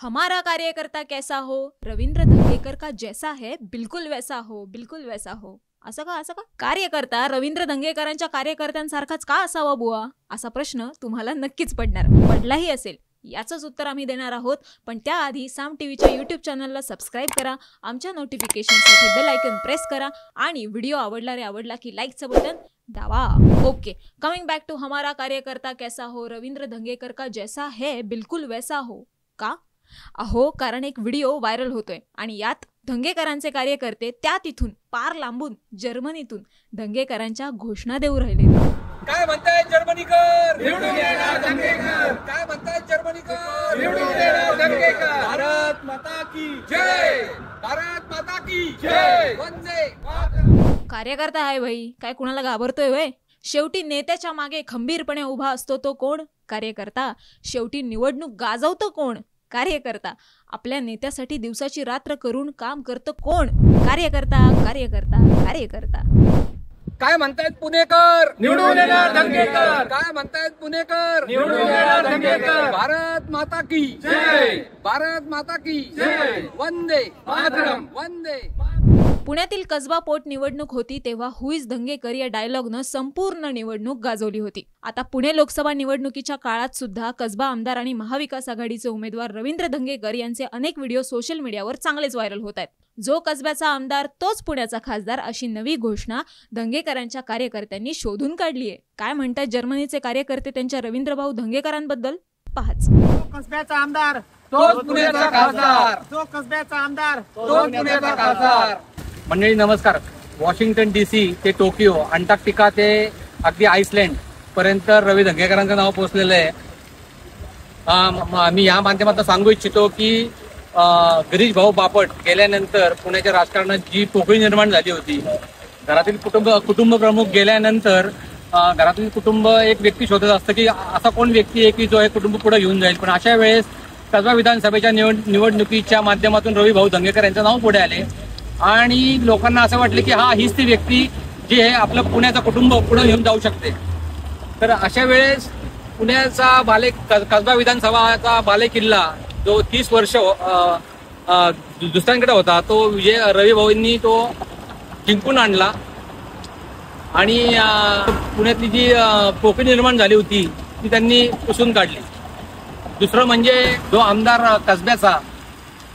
हमारा कार्यकर्ता कैसा हो, रवींद्र धंगेकर का जैसा है बिल्कुल वैसा हो, बिल्कुल वैसा हो. असं का कार्यकर्ता रवींद्र धंगेकरांच्या कार्यकर्त्यांसारखाच का असावा बुवा, असा प्रश्न तुम्हाला नक्कीच पडलाही असेल. याचंच उत्तर आम्ही देणार आहोत. पण त्याआधी साम टीव्हीच्या यूट्यूब चॅनलला सबस्क्राईब करा, आमच्या नोटिफिकेशनसाठी बेल आयकॉन प्रेस करा आणि व्हिडिओ आवडला की लाईकचं बटन दाबा. ओके, कमिंग बॅक टू हमारा कार्यकर्ता कैसा हो, रवींद्र धंगेकर का जैसा है बिल्कुल वैसा हो. का? अहो, कारण एक व्हिडिओ व्हायरल होतोय आणि यात धंगेकरांचे कार्यकर्ते त्या तिथून पार लांबून जर्मनीतून धंगेकरांच्या घोषणा देऊ राहिले. काय म्हणताय जर्मनीकर, निवडून येणार धंगेकर. काय म्हणताय जर्मनीकर, निवडून येणार धंगेकर. भारत माता की जय, भारत माता की जय, वंदे मातरम. कार्यकर्ता आहे भाई, काय कुणाला घाबरतोय वय? शेवटी नेत्याच्या मागे खंबीरपणे उभा असतो तो कोण? कार्यकर्ता. शेवटी निवडणूक गाजवतो कोण? कार्यकर्ता. आपल्या नेत्यासाठी दिवसाची रात्र करून काम करतं कोण? कार्यकर्ता, कार्यकर्ता, कार्यकर्ता. काय म्हणतायत पुणेकर, निवडून येणार धंगेकर. काय म्हणतायत पुणेकर, निवडून येणार धंगेकर. भारत माता की जय, भारत माता की जय, वंदे मातरम, वंदे. पुण्यातील कसबा पोटनिवडणूक होती तेव्हा हु इज धंगेकर या डायलॉगनं संपूर्ण निवडणूक गाजवली होती. आता पुणे लोकसभा निवडणुकीच्या काळात सुद्धा कसबा आमदार आणि महाविकास आघाडीचे उमेदवार रवींद्र धंगेकर यांचे अनेक व्हिडिओ सोशल मीडियावर चांगलेच व्हायरल होत आहेत. जो कसब्याचा आमदार तोच पुण्याचा खासदार, अशी नवी घोषणा धंगेकरांच्या कार्यकर्त्यांनी शोधून काढली आहे. काय म्हणतात जर्मनीचे कार्यकर्ते त्यांच्या रवींद्रभाऊ धंगेकरांबद्दल? पाहाच. कसब्याचा आमदार तोच पुण्याचा खासदार, जो कसब्याचा आमदार तोच पुण्याचा खासदार. मंडळी नमस्कार. वॉशिंग्टन DC ते टोकियो, अंटार्क्टिका ते अगदी आईसलँड पर्यंत रवी धंगेकरांचं नाव पोहोचलेलं आहे. मी या माध्यमातून सांगू इच्छितो की गिरीश भाऊ बापट गेल्यानंतर पुण्याच्या राजकारणात जी पोकळी निर्माण झाली होती, घरातील कुटुंब प्रमुख गेल्यानंतर घरातील कुटुंब एक व्यक्ती शोधत असतं की असा कोण व्यक्ती आहे की जो हे कुटुंब पुढे घेऊन जाईल. पण अशा वेळेस कसबा विधानसभेच्या निवडणुकीच्या माध्यमातून रवी भाऊ धंगेकर यांचं नाव पुढे आले आणि लोकांना असं वाटलं की ही ती व्यक्ती जी आहे आपलं पुण्याचं कुटुंब पुढे घेऊन जाऊ शकते. तर अशा वेळेस पुण्याचा कसबा विधानसभाचा बालेकिल्ला जो 30 वर्ष दुसऱ्यांकडे होता, तो रवी भाऊंनी तो जिंकून आणला आणि पुण्यातली जी पोकळी निर्माण झाली होती ती त्यांनी पुसून काढली. दुसरं म्हणजे जो आमदार कसब्याचा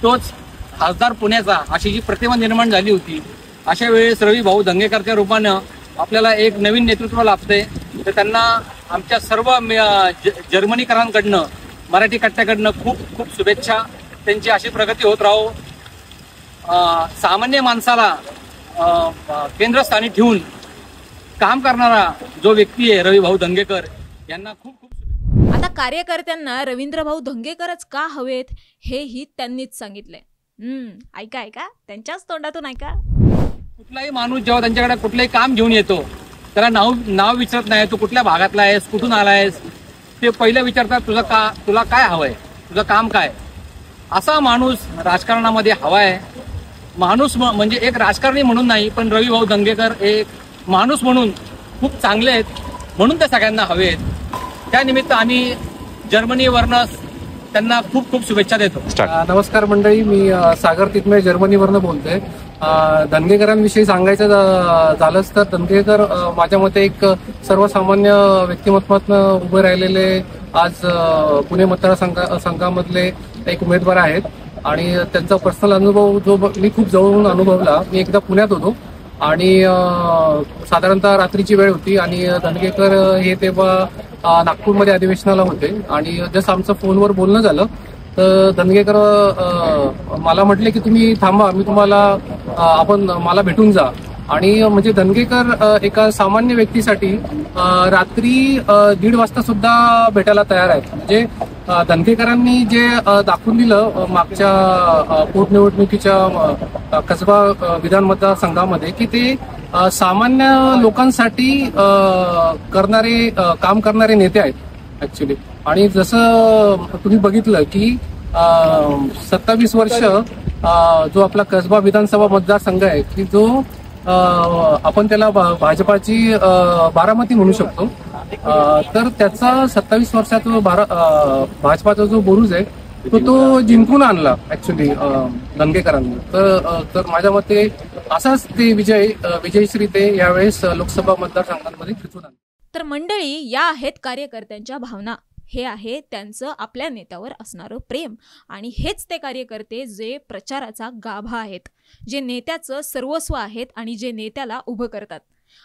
तोच खासदार पुण्याचा, अशी जी प्रतिमा निर्माण झाली होती, अशा वेळेस रवी भाऊ धंगेकरच्या रूपानं आपल्याला एक नवीन नेतृत्व लाभते. तर त्यांना आमच्या सर्व जर्मनीकरांकडनं, मराठी कट्ट्याकडनं खूप खूप शुभेच्छा. त्यांची अशी प्रगती होत राहो. सामान्य माणसाला केंद्रस्थानी ठेवून काम करणारा जो व्यक्ती आहे रवी भाऊ धंगेकर यांना खूप खूप शुभेच्छा. आता कार्यकर्त्यांना रवींद्रभाऊ धंगेकरच का हवेत हेही त्यांनीच सांगितलंय. ऐका त्यांच्याच तोंडातून ऐका. कुठलाही माणूस जेव्हा त्यांच्याकडे कुठलंही काम घेऊन येतो त्याला नाव विचारत नाही, तू कुठल्या भागातला आहेस, कुठून आलायस, ते पहिलं विचारतात तुला काय हवंय, तुझं काम काय. असा माणूस राजकारणामध्ये हवाय. माणूस म्हणजे एक राजकारणी म्हणून नाही, पण रवी भाऊ धंगेकर एक माणूस म्हणून खूप चांगले आहेत, म्हणून ते सगळ्यांना हवेत. त्यानिमित्त आम्ही जर्मनीवरनं त्यांना खूप खूप शुभेच्छा देतो. नमस्कार मंडळी, मी सागर तितमे जर्मनीवरनं बोलतोय. धंगेकरांविषयी सांगायचं झालंच तर धंगेकर माझ्या मते एक सर्वसामान्य व्यक्तिमत्वातनं उभे राहिलेले आज पुणे मतदारसंघामधले एक उमेदवार आहेत आणि त्यांचा पर्सनल अनुभव जो मी खूप जवळून अनुभवला. मी एकदा पुण्यात होतो आणि साधारणतः रात्रीची वेळ होती आणि धंगेकर हे तेव्हा नागपूरमध्ये अधिवेशनाला होते आणि जस्ट आमचं फोनवर बोलणं झालं तर धंगेकर मला म्हटले की तुम्ही थांबा, मी मला भेटून जा. आणि म्हणजे धंगेकर एका सामान्य व्यक्तीसाठी रात्री 1:30 वाजता सुद्धा भेटायला तयार आहेत. म्हणजे धंगेकरांनी जे दाखवून दिलं मागच्या पोटनिवडणुकीच्या कसबा विधान मतदारसंघामध्ये की ते सामान्य लोकांसाठी काम करणारे नेते आहेत ऍक्च्युली. आणि जसं तुम्ही बघितलं की 27 वर्ष जो आपला कसबा विधानसभा मतदारसंघ आहे की जो आपण त्याला भाजपाची बारामती म्हणू शकतो, तर त्याचा 27 वर्षाचा भाजपाचा जो बुरुज आहे तो जिंकून आणला ऍक्च्युली दंगेकरांनी. तर माझ्या मते असाच ते विजयश्री ते यावेळेस लोकसभा मतदारसंघांमध्ये खेचून आणले. तर मंडळी, या आहेत कार्यकर्त्यांच्या भावना. हे आहे त्यांचं आपल्या नेत्यावर असणारं प्रेम. आणि हेच ते कार्यकर्ते जे प्रचाराचा गाभा आहेत, जे नेत्याचं सर्वस्व आहेत आणि जे नेत्याला उभं करतात.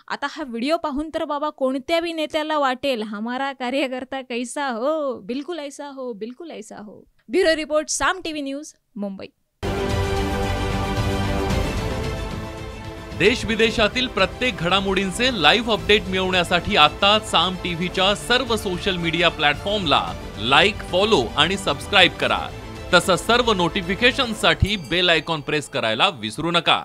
आता हा व्हिडिओ पाहून तर बाबा कोणत्या बी नेत्याला वाटेल हमारा कार्यकर्ता कैसा हो, बिलकुल ऐसा हो, बिलकुल ऐसा हो. ब्युरो रिपोर्ट, साम टीव्ही न्यूज, मुंबई. देश विदेशातील प्रत्येक घडामोडींचे लाईव्ह अपडेट मिळवण्यासाठी आता साम टीव्हीच्या सर्व सोशल मीडिया प्लॅटफॉर्मला लाईक, फॉलो आणि सबस्क्राईब करा. तसंच सर्व नोटिफिकेशनसाठी बेल आयकॉन प्रेस करायला विसरू नका.